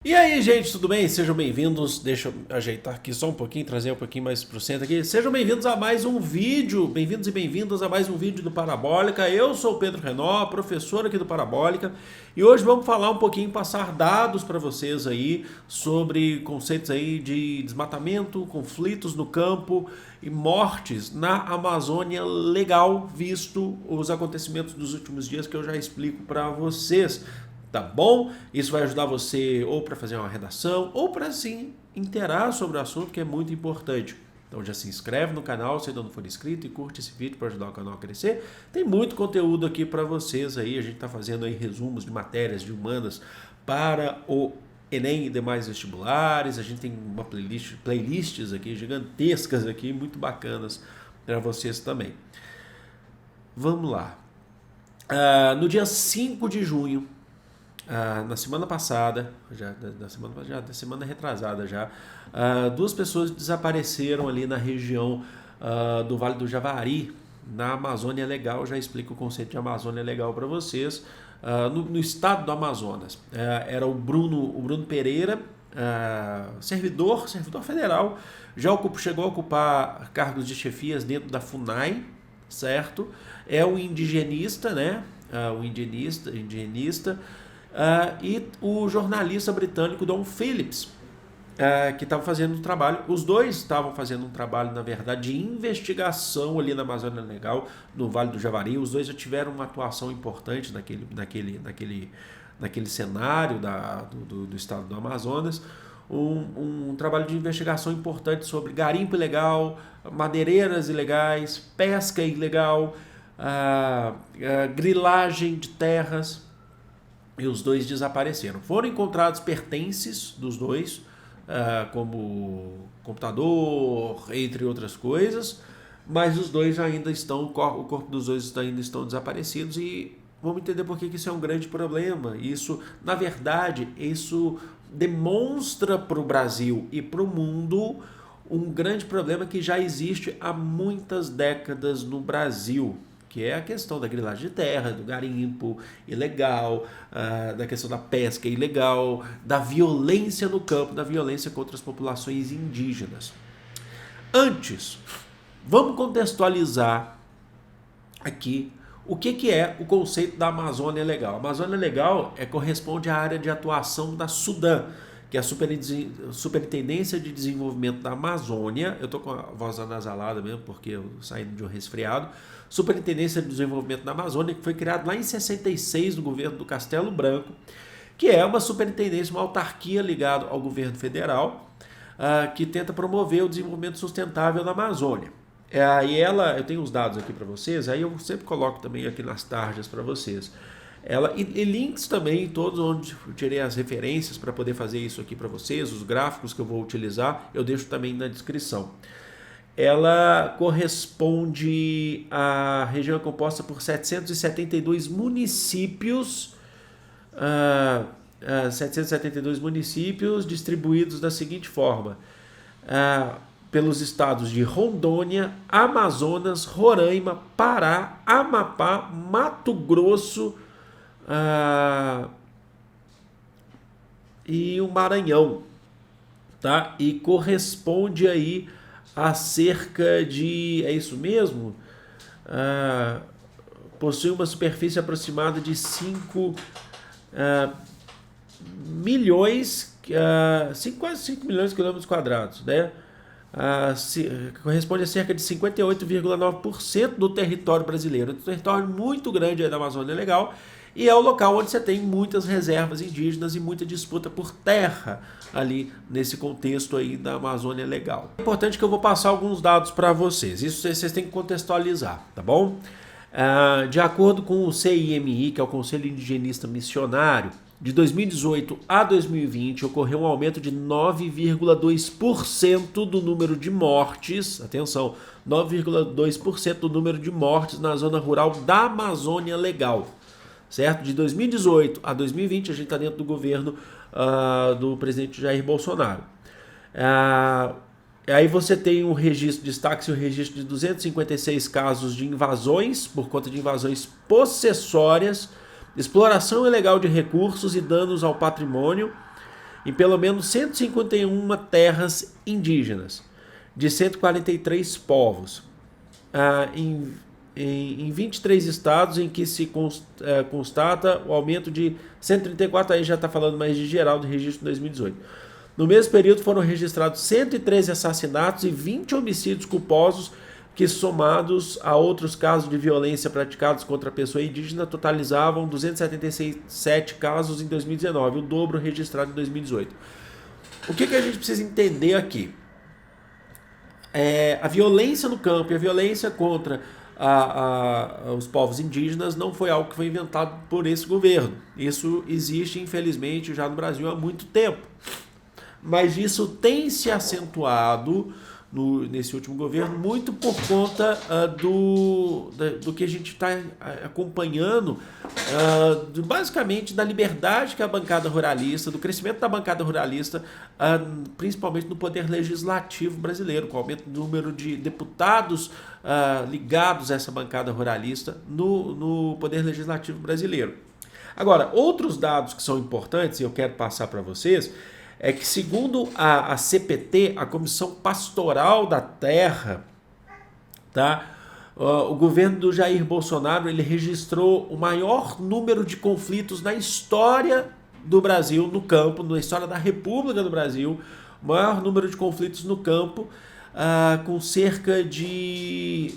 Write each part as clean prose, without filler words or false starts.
E aí, gente, tudo bem? Sejam bem-vindos. Deixa eu ajeitar aqui só um pouquinho, trazer um pouquinho mais pro centro aqui. Sejam bem-vindos a mais um vídeo. Bem-vindos e bem-vindas a mais um vídeo do Parabólica. Eu sou o Pedro Renó, professor aqui do Parabólica, e hoje vamos falar um pouquinho, passar dados para vocês aí sobre conceitos aí de desmatamento, conflitos no campo e mortes na Amazônia Legal, visto os acontecimentos dos últimos dias que eu já explico para vocês. Tá bom? Isso vai ajudar você ou para fazer uma redação ou para sim interar sobre o assunto, que é muito importante. Então já se inscreve no canal se ainda não for inscrito e curte esse vídeo para ajudar o canal a crescer. Tem muito conteúdo aqui para vocês aí. A gente está fazendo aí resumos de matérias de humanas para o Enem e demais vestibulares. A gente tem uma playlists aqui gigantescas aqui, muito bacanas para vocês também. Vamos lá. No dia 5 de junho, na semana passada, da semana retrasada já, duas pessoas desapareceram ali na região do Vale do Javari, na Amazônia Legal. Já explico o conceito de Amazônia Legal para vocês. No estado do Amazonas. Era o Bruno Pereira, servidor federal, chegou a ocupar cargos de chefias dentro da FUNAI, certo? É um indigenista, né? O indigenista. E o jornalista britânico Dom Phillips, que estava fazendo um trabalho, os dois estavam fazendo um trabalho, na verdade, de investigação ali na Amazônia Legal, no Vale do Javari. Os dois já tiveram uma atuação importante naquele cenário do estado do Amazonas. Um trabalho de investigação importante sobre garimpo ilegal, madeireiras ilegais, pesca ilegal, grilagem de terras. E os dois desapareceram. Foram encontrados pertences dos dois, como computador, entre outras coisas, mas os dois ainda estão, o corpo dos dois ainda estão desaparecidos, e vamos entender por que isso é um grande problema. Isso, na verdade, isso demonstra para o Brasil e para o mundo um grande problema que já existe há muitas décadas no Brasil, que é a questão da grilagem de terra, do garimpo ilegal, da questão da pesca ilegal, da violência no campo, da violência contra as populações indígenas. Antes, vamos contextualizar aqui o que é o conceito da Amazônia Legal. A Amazônia Legal corresponde à área de atuação da SUDAM, que é a Superintendência de Desenvolvimento da Amazônia. Eu estou com a voz anasalada mesmo, porque eu saindo de um resfriado. Superintendência de Desenvolvimento da Amazônia, que foi criada lá em 66 no governo do Castelo Branco, que é uma superintendência, uma autarquia ligada ao governo federal, que tenta promover o desenvolvimento sustentável na Amazônia. Eu tenho os dados aqui para vocês, aí eu sempre coloco também aqui nas tarjas para vocês. E links também, todos onde eu tirei as referências para poder fazer isso aqui para vocês, os gráficos que eu vou utilizar, eu deixo também na descrição. Ela corresponde à região composta por 772 municípios, 772 municípios distribuídos da seguinte forma: pelos estados de Rondônia, Amazonas, Roraima, Pará, Amapá, Mato Grosso, e o Maranhão, tá? E corresponde aí a cerca de, é isso mesmo? Possui uma superfície aproximada de 5 milhões, quase 5 milhões de quilômetros quadrados, né? Corresponde a cerca de 58,9% do território brasileiro. Um território muito grande aí da Amazônia Legal, e é o local onde você tem muitas reservas indígenas e muita disputa por terra ali nesse contexto aí da Amazônia Legal. É importante que eu vou passar alguns dados para vocês. Isso vocês têm que contextualizar, tá bom? De acordo com o CIMI, que é o Conselho Indigenista Missionário, de 2018 a 2020 ocorreu um aumento de 9,2% do número de mortes, atenção, 9,2% do número de mortes na zona rural da Amazônia Legal, certo? De 2018 a 2020 a gente está dentro do governo do presidente Jair Bolsonaro. Aí você tem um registro, destaque-se o registro de 256 casos de invasões, por conta de invasões possessórias, exploração ilegal de recursos e danos ao patrimônio, em pelo menos 151 terras indígenas, de 143 povos, em 23 estados em que se constata o aumento de 134, aí já está falando mais de geral do registro de 2018. No mesmo período foram registrados 113 assassinatos e 20 homicídios culposos, que somados a outros casos de violência praticados contra a pessoa indígena totalizavam 277 casos em 2019, o dobro registrado em 2018. O que a gente precisa entender aqui? A violência no campo e a violência contra os povos indígenas não foi algo que foi inventado por esse governo. Isso existe, infelizmente, já no Brasil há muito tempo. Mas isso tem se acentuado nesse último governo, muito por conta do que a gente está acompanhando, basicamente da liberdade que a bancada ruralista, do crescimento da bancada ruralista, principalmente no poder legislativo brasileiro, com o aumento do número de deputados ligados a essa bancada ruralista no poder legislativo brasileiro. Agora, outros dados que são importantes, e eu quero passar para vocês, é que segundo a CPT, a Comissão Pastoral da Terra, tá? O governo do Jair Bolsonaro ele registrou o maior número de conflitos na história do Brasil no campo, na história da República do Brasil, o maior número de conflitos no campo, com cerca de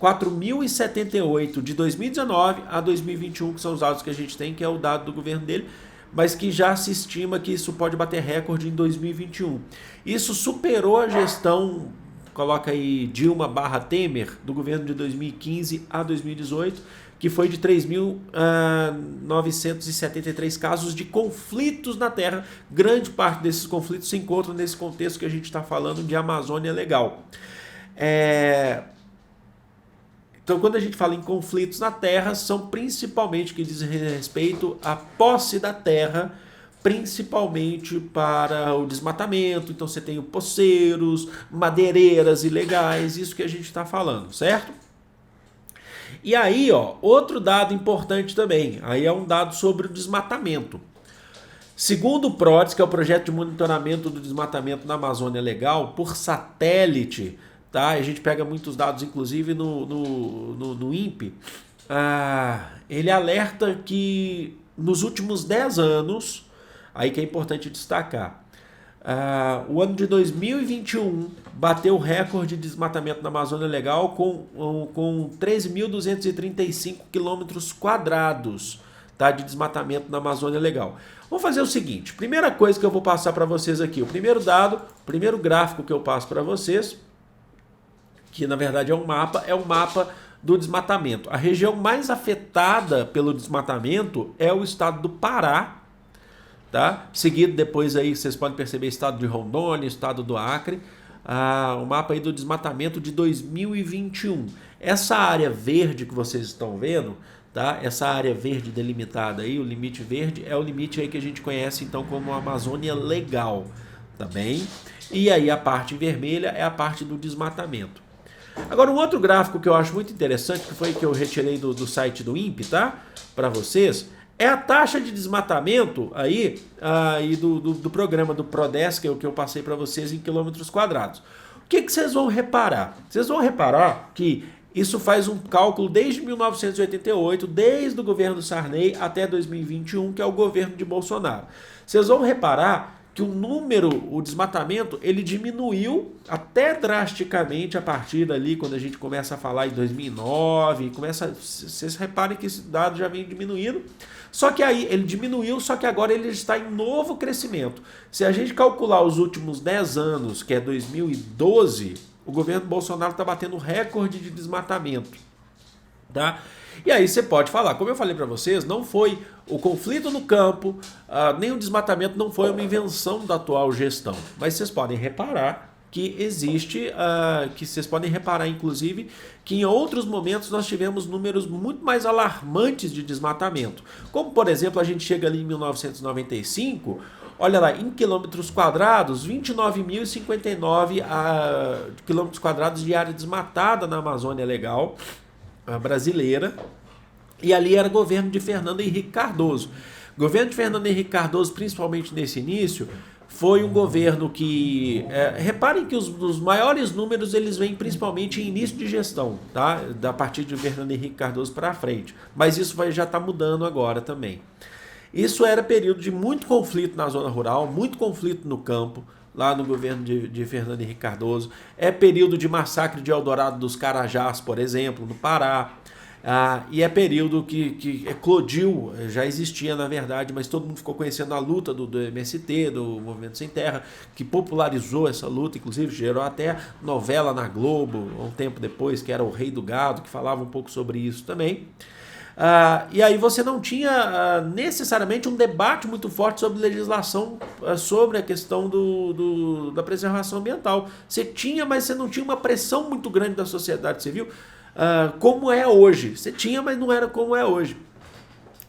4.078 de 2019 a 2021, que são os dados que a gente tem, que é o dado do governo dele, mas que já se estima que isso pode bater recorde em 2021. Isso superou a gestão, coloca aí Dilma/Temer, do governo de 2015 a 2018, que foi de 3.973 casos de conflitos na terra. Grande parte desses conflitos se encontram nesse contexto que a gente está falando de Amazônia Legal. Então, quando a gente fala em conflitos na terra, são principalmente que diz respeito à posse da terra, principalmente para o desmatamento. Então, você tem poceiros, madeireiras ilegais, isso que a gente está falando, certo? E aí, outro dado importante também, aí é um dado sobre o desmatamento. Segundo o PRODES, que é o Projeto de Monitoramento do Desmatamento na Amazônia Legal, por satélite, tá? A gente pega muitos dados, inclusive no INPE. Ele alerta que nos últimos 10 anos, aí que é importante destacar, o ano de 2021 bateu o recorde de desmatamento na Amazônia Legal com 13.235 quilômetros quadrados, tá, de desmatamento na Amazônia Legal. Vamos fazer o seguinte, primeira coisa que eu vou passar para vocês aqui, o primeiro gráfico que eu passo para vocês, que na verdade é um mapa do desmatamento. A região mais afetada pelo desmatamento é o estado do Pará, tá? Seguido depois aí, vocês podem perceber, estado de Rondônia, estado do Acre, o mapa aí do desmatamento de 2021. Essa área verde que vocês estão vendo, tá? Essa área verde delimitada aí, o limite verde, é o limite aí que a gente conhece então como Amazônia Legal, tá bem? E aí a parte vermelha é a parte do desmatamento. Agora, um outro gráfico que eu acho muito interessante, que foi que eu retirei do site do INPE, tá? Para vocês, é a taxa de desmatamento aí do programa do PRODES, que eu passei para vocês em quilômetros quadrados. O que vocês vão reparar? Vocês vão reparar que isso faz um cálculo desde 1988, desde o governo Sarney até 2021, que é o governo de Bolsonaro. Vocês vão reparar que o desmatamento, ele diminuiu até drasticamente a partir dali, quando a gente começa a falar em 2009, vocês reparem que esse dado já vem diminuindo, só que aí ele diminuiu, só que agora ele está em novo crescimento. Se a gente calcular os últimos 10 anos, que é 2012, o governo Bolsonaro está batendo recorde de desmatamento, tá? E aí você pode falar, como eu falei para vocês, não foi o conflito no campo, nem o desmatamento não foi uma invenção da atual gestão. Mas vocês podem reparar que existe, que vocês podem reparar inclusive, que em outros momentos nós tivemos números muito mais alarmantes de desmatamento. Como por exemplo, a gente chega ali em 1995, olha lá, em quilômetros quadrados, 29.059 quilômetros quadrados de área desmatada na Amazônia Legal brasileira, e ali era governo de Fernando Henrique Cardoso. O governo de Fernando Henrique Cardoso, principalmente nesse início, foi um governo que... reparem que os maiores números eles vêm principalmente em início de gestão, tá? Da partir de Fernando Henrique Cardoso para frente. Mas isso já está mudando agora também. Isso era período de muito conflito na zona rural, muito conflito no campo, lá no governo de Fernando Henrique Cardoso. É período de massacre de Eldorado dos Carajás, por exemplo, no Pará. E é período que eclodiu, já existia na verdade, mas todo mundo ficou conhecendo a luta do MST, do Movimento Sem Terra, que popularizou essa luta, inclusive gerou até novela na Globo, um tempo depois, que era O Rei do Gado, que falava um pouco sobre isso também. E aí você não tinha necessariamente um debate muito forte sobre legislação, sobre a questão da preservação ambiental. Você tinha, mas você não tinha uma pressão muito grande da sociedade civil, como é hoje. Você tinha, mas não era como é hoje.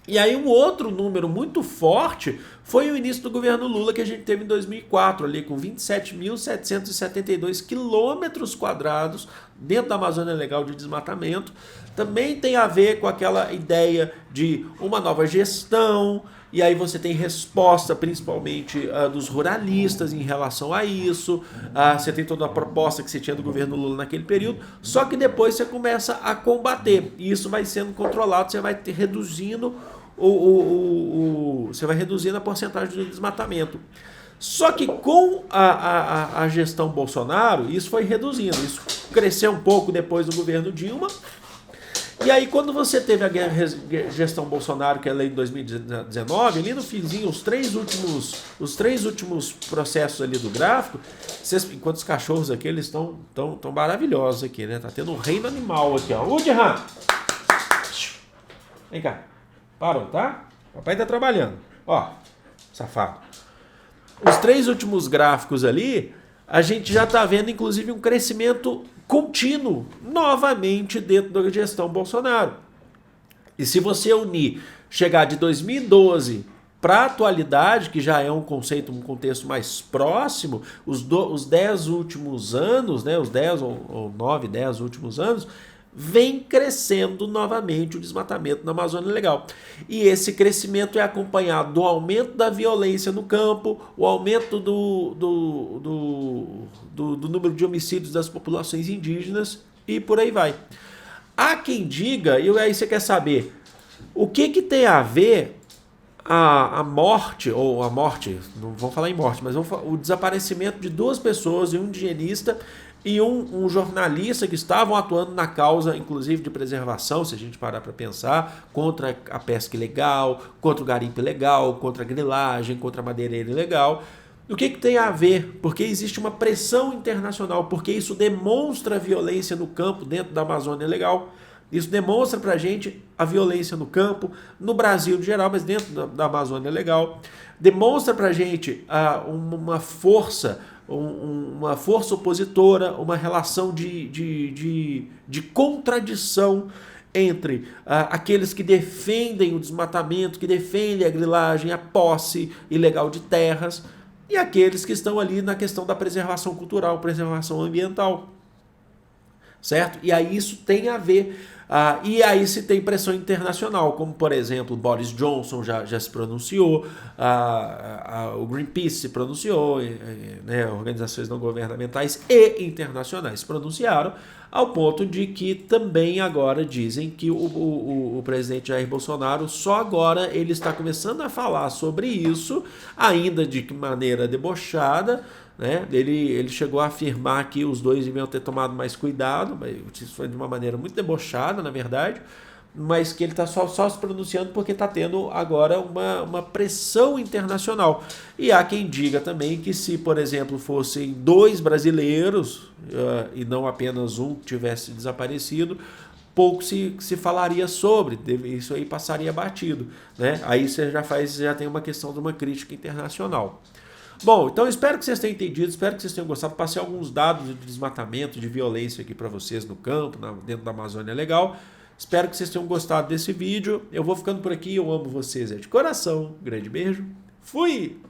E aí um outro número muito forte foi o início do governo Lula, que a gente teve em 2004, ali com 27.772 quilômetros quadrados dentro da Amazônia Legal de desmatamento. Também tem a ver com aquela ideia de uma nova gestão, e aí você tem resposta principalmente dos ruralistas em relação a isso. Você tem toda a proposta que você tinha do governo Lula naquele período, só que depois você começa a combater, e isso vai sendo controlado, você vai reduzindo você vai reduzindo a porcentagem de desmatamento. Só que com a gestão Bolsonaro, isso foi reduzindo, isso cresceu um pouco depois do governo Dilma. E aí quando você teve a gestão Bolsonaro, que é a lei de 2019, ali no finzinho, os três últimos processos ali do gráfico, enquanto os cachorros aqui, eles estão tão maravilhosos aqui, né? Tá tendo um reino animal aqui, ó. Dirhan! Vem cá. Parou, tá? Papai tá trabalhando. Ó, safado. Os três últimos gráficos ali, a gente já tá vendo, inclusive, um crescimento contínuo, novamente, dentro da gestão Bolsonaro. E se você unir, chegar de 2012 para a atualidade, que já é um contexto mais próximo, os 10 últimos anos, né, os 10 ou 9, 10 últimos anos, vem crescendo novamente o desmatamento na Amazônia Legal. E esse crescimento é acompanhado do aumento da violência no campo, o aumento do número de homicídios das populações indígenas e por aí vai. Há quem diga, e aí você quer saber, o que tem a ver a morte, não vamos falar em morte, mas o desaparecimento de duas pessoas, um indigenista e um jornalista que estavam atuando na causa, inclusive de preservação, se a gente parar para pensar, contra a pesca ilegal, contra o garimpo ilegal, contra a grilagem, contra a madeireira ilegal. O que tem a ver? Porque existe uma pressão internacional, porque isso demonstra a violência no campo dentro da Amazônia Legal. Isso demonstra pra gente a violência no campo, no Brasil em geral, mas dentro da Amazônia Legal. Demonstra pra gente uma força opositora, uma relação de contradição entre aqueles que defendem o desmatamento, que defendem a grilagem, a posse ilegal de terras, e aqueles que estão ali na questão da preservação cultural, preservação ambiental. Certo? E aí isso tem a ver, e aí se tem pressão internacional, como por exemplo Boris Johnson já se pronunciou, o Greenpeace se pronunciou, né, organizações não governamentais e internacionais se pronunciaram, ao ponto de que também agora dizem que o presidente Jair Bolsonaro só agora ele está começando a falar sobre isso, ainda de maneira debochada, né? Ele chegou a afirmar que os dois deviam ter tomado mais cuidado, mas isso foi de uma maneira muito debochada, na verdade, mas que ele está só se pronunciando porque está tendo agora uma pressão internacional. E há quem diga também que se, por exemplo, fossem dois brasileiros e não apenas um que tivesse desaparecido, pouco se falaria sobre, isso aí passaria batido, né? Aí você já tem uma questão de uma crítica internacional. Bom, então espero que vocês tenham entendido, espero que vocês tenham gostado. Passei alguns dados de desmatamento, de violência aqui para vocês no campo, dentro da Amazônia Legal. Espero que vocês tenham gostado desse vídeo. Eu vou ficando por aqui, eu amo vocês de coração. Grande beijo, fui!